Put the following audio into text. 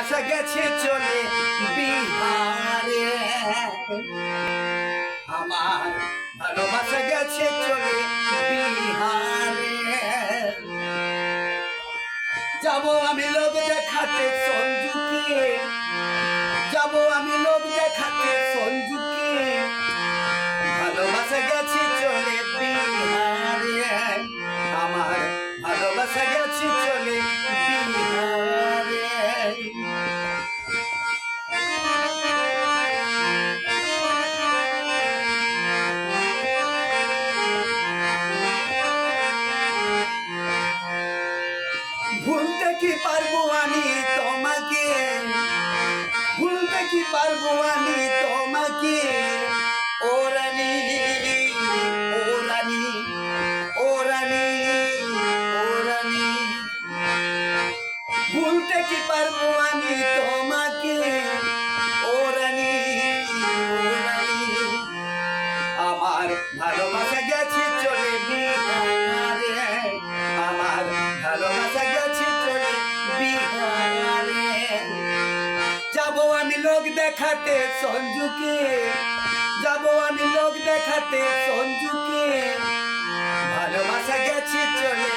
ভালোবাসা গেছে চলে বিহারে, আমার ভালোবাসা গেছে চলে বিহারে। যাব আমি লোক দেখাতে সঞ্জুকে, যাব আমি লোক দেখাতে সঞ্জুকে, ভালোবাসা গেছে চলে বিহারে, আমার ভালোবাসা গেছে চলে বিহারে। ভুলতে কি পারবো আমি তোমাকে, ভুলতে কি পারবো আমি তোমাকে, ও রানী ও রানী ও রানী ও রানী। ভুলতে কি পারবো আমি তোমাকে, ও রানী ও রানী। আমার ভালোবাসা গেছে চলে বিহারে, আমার ভালোবাসা গেছে চলে বিহারে। যাব আমি লোক দেখাতে সঞ্জুকে, যাব আমি লোক দেখাতে সঞ্জুকে, ভালোবাসা গেছে চলে